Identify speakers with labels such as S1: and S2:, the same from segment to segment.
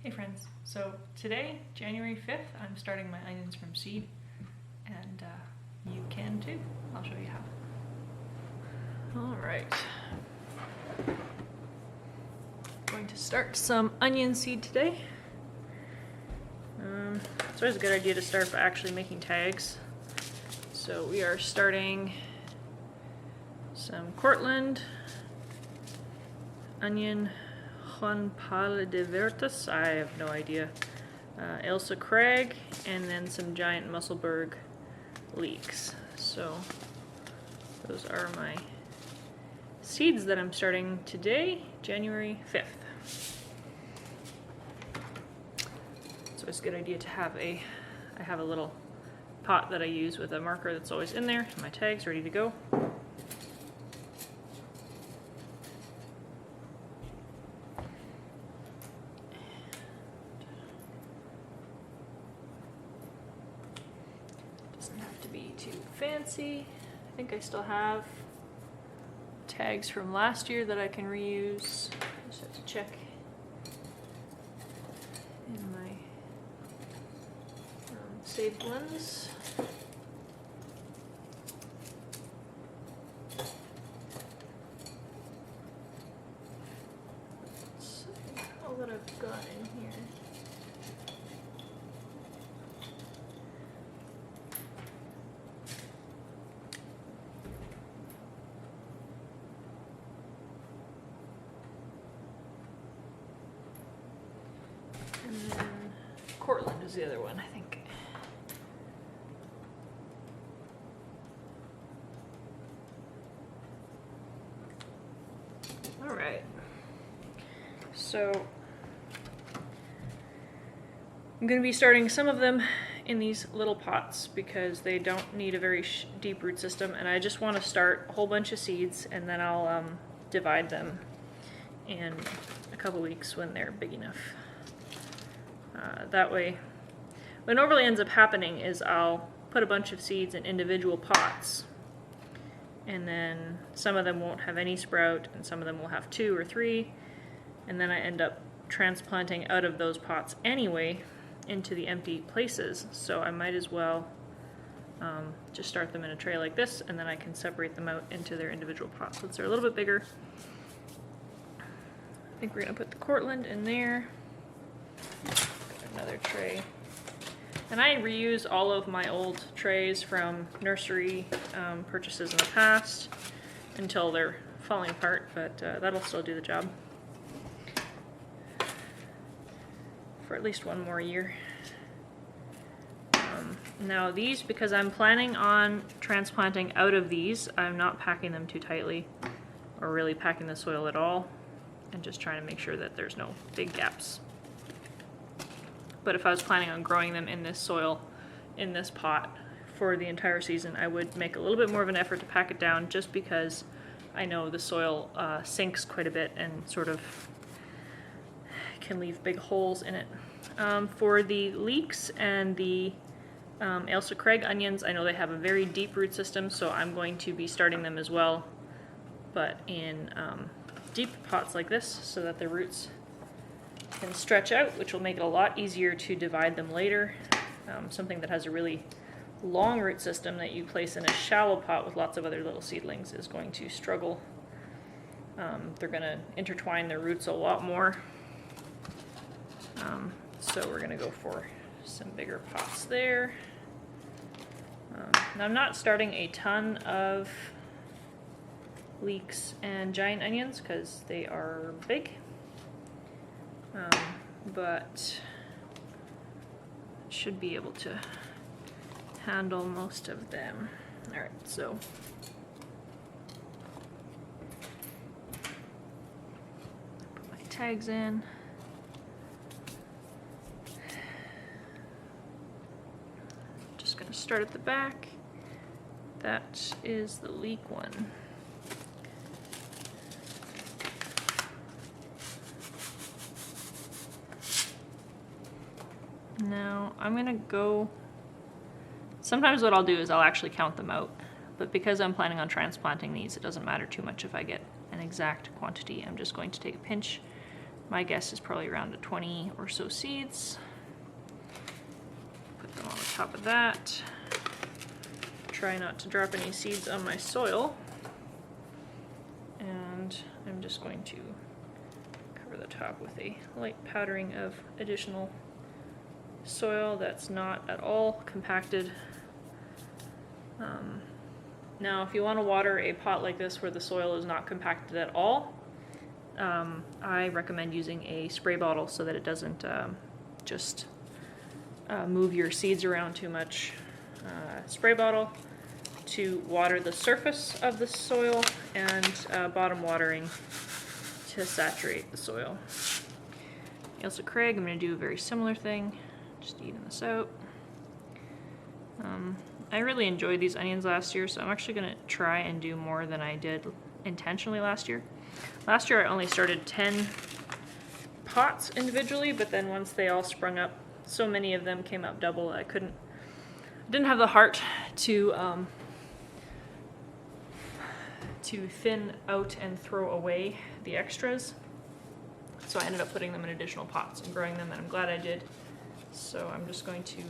S1: Hey friends, so today, January 5th, I'm starting my onions from seed, and you can too. I'll show you how. Alright. Going to start some onion seed today. It's always a good idea to start by actually making tags. So we are starting some Cortland, onion, Juan Pala de Vertas, I have no idea, Ailsa Craig, and then some giant Musselburgh leeks. So those are my seeds that I'm starting today, January 5th. So it's a good idea to have I have a little pot that I use with a marker that's always in there, my tags ready to go. Doesn't have to be too fancy. I think I still have tags from last year that I can reuse. Just have to check in my saved ones. Let's see all that I've got in here. And then Cortland is the other one, I think. All right. So I'm going to be starting some of them in these little pots because they don't need a very deep root system, and I just want to start a whole bunch of seeds and then I'll divide them in a couple weeks when they're big enough. That way, what normally ends up happening is I'll put a bunch of seeds in individual pots, and then some of them won't have any sprout and some of them will have 2 or 3, and then I end up transplanting out of those pots anyway into the empty places. So I might as well just start them in a tray like this, and then I can separate them out into their individual pots once they're a little bit bigger. I think we're going to put the Cortland in there. Another tray. And I reuse all of my old trays from nursery purchases in the past until they're falling apart, but that'll still do the job for at least one more year. Now these, because I'm planning on transplanting out of these, I'm not packing them too tightly or really packing the soil at all, and just trying to make sure that there's no big gaps. But if I was planning on growing them in this soil, in this pot, for the entire season, I would make a little bit more of an effort to pack it down, just because I know the soil sinks quite a bit and sort of can leave big holes in it. For the leeks and the Ailsa Craig onions, I know they have a very deep root system, so I'm going to be starting them as well, but in deep pots like this, so that the roots can stretch out, which will make it a lot easier to divide them later. Something that has a really long root system that you place in a shallow pot with lots of other little seedlings is going to struggle. They're going to intertwine their roots a lot more. So we're going to go for some bigger pots there. Now I'm not starting a ton of leeks and giant onions because they are big. But should be able to handle most of them. All right, so put my tags in. Just gonna start at the back. That is the leek one. Now I'm gonna go, sometimes what I'll do is I'll actually count them out, but because I'm planning on transplanting these, it doesn't matter too much if I get an exact quantity. I'm just going to take a pinch My guess is probably around 20 or so seeds. Put them on the top of that. Try not to drop any seeds on my soil. And I'm just going to cover the top with a light powdering of additional soil that's not at all compacted. Now, if you want to water a pot like this where the soil is not compacted at all, I recommend using a spray bottle so that it doesn't just move your seeds around too much. Spray bottle to water the surface of the soil, and bottom watering to saturate the soil. Ailsa Craig, I'm going to do a very similar thing, just even this out. I really enjoyed these onions last year, so I'm actually going to try and do more than I did intentionally last year. Last year I only started 10 pots individually, but then once they all sprung up, so many of them came up double, I didn't have the heart to thin out and throw away the extras. So I ended up putting them in additional pots and growing them, and I'm glad I did. So I'm just going to,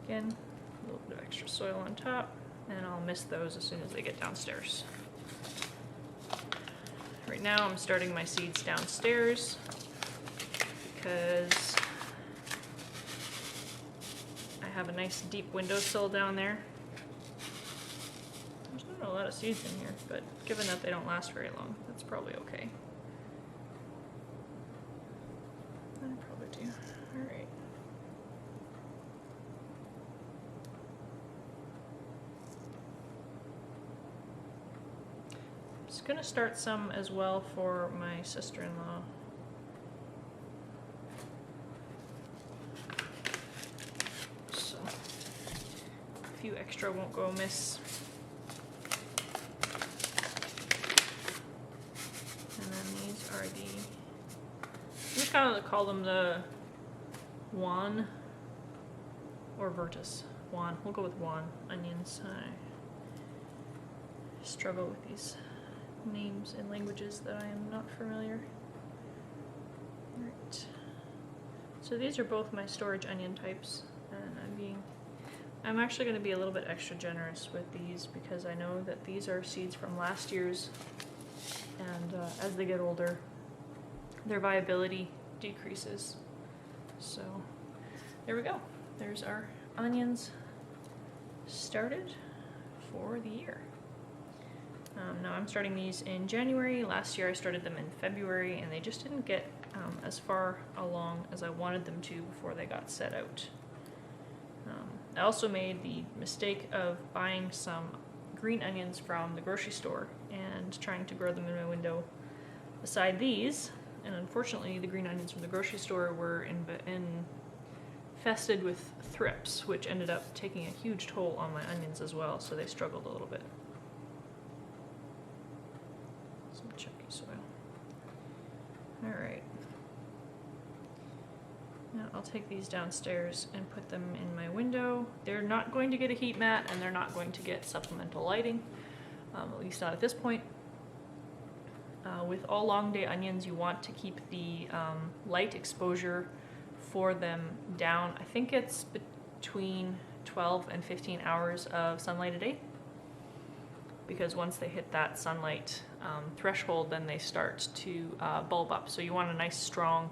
S1: again, a little bit of extra soil on top, and I'll mist those as soon as they get downstairs. Right now I'm starting my seeds downstairs because I have a nice deep windowsill down there. There's not a lot of seeds in here, but given that they don't last very long, that's probably okay. I probably do. Alright. I'm just gonna start some as well for my sister-in-law. So a few extra won't go amiss. And then these are I'm just kind of call them the Juan or Virtus. Juan. We'll go with Juan onions. I struggle with these names in languages that I am not familiar. Alright. So these are both my storage onion types, and I'm actually going to be a little bit extra generous with these because I know that these are seeds from last year's, and as they get older, their viability decreases. So there we go. There's our onions started for the year. Now I'm starting these in January. Last year I started them in February, and they just didn't get as far along as I wanted them to before they got set out. I also made the mistake of buying some green onions from the grocery store and trying to grow them in my window beside these, and unfortunately the green onions from the grocery store were infested with thrips, which ended up taking a huge toll on my onions as well, so they struggled a little bit. Some chunky soil. Alright. Now I'll take these downstairs and put them in my window. They're not going to get a heat mat, and they're not going to get supplemental lighting, at least not at this point. With all long day onions, you want to keep the light exposure for them down. I think it's between 12 and 15 hours of sunlight a day, because once they hit that sunlight threshold, then they start to bulb up. So you want a nice strong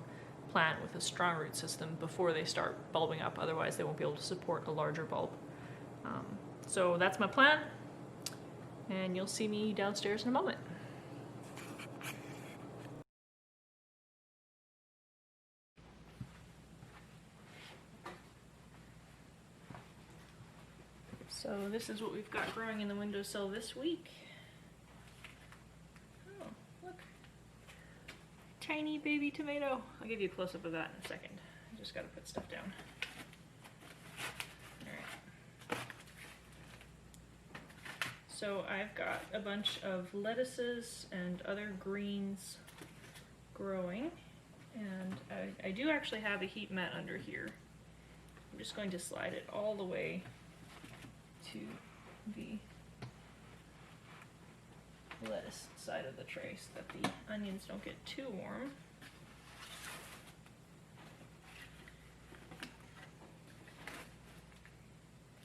S1: plant with a strong root system before they start bulbing up, otherwise they won't be able to support a larger bulb. So that's my plan, and you'll see me downstairs in a moment. So this is what we've got growing in the windowsill this week. Oh, look. Tiny baby tomato. I'll give you a close-up of that in a second. I just gotta put stuff down. Alright. So I've got a bunch of lettuces and other greens growing, and I do actually have a heat mat under here. I'm just going to slide it all the way to the lettuce side of the tray so that the onions don't get too warm.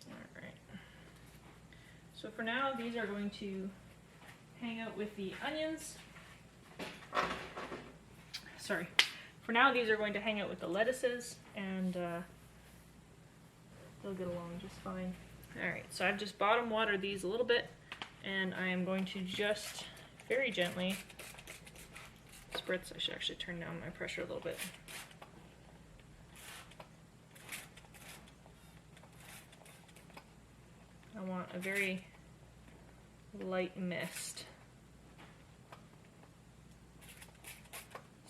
S1: Alright. So for now, these are going to hang out with the onions. Sorry. For now, these are going to hang out with the lettuces, and they'll get along just fine. Alright, so I've just bottom watered these a little bit, and I am going to just very gently spritz. I should actually turn down my pressure a little bit. I want a very light mist.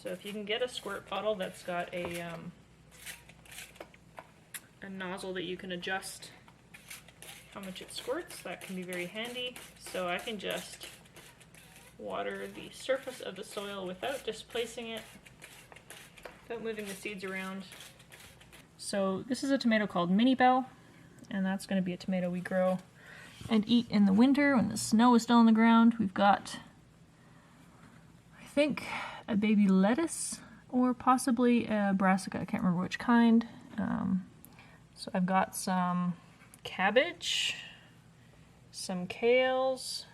S1: So if you can get a squirt bottle that's got a nozzle that you can adjust how much it squirts, that can be very handy. So I can just water the surface of the soil without displacing it, without moving the seeds around. So this is a tomato called Mini Bell, and that's going to be a tomato we grow and eat in the winter when the snow is still on the ground. We've got, I think, a baby lettuce or possibly a brassica. I can't remember which kind. So I've got some cabbage, some kales,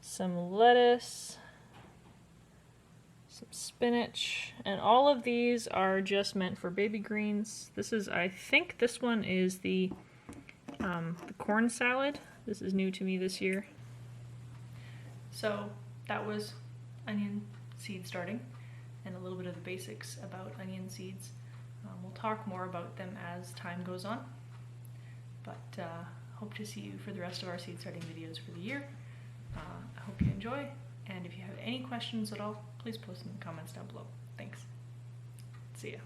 S1: some lettuce, some spinach, and all of these are just meant for baby greens. This is, I think this one is the corn salad. This is new to me this year. So that was onion seed starting and a little bit of the basics about onion seeds. We'll talk more about them as time goes on, but hope to see you for the rest of our seed starting videos for the year. I hope you enjoy, and if you have any questions at all, please post them in the comments down below. Thanks. See ya.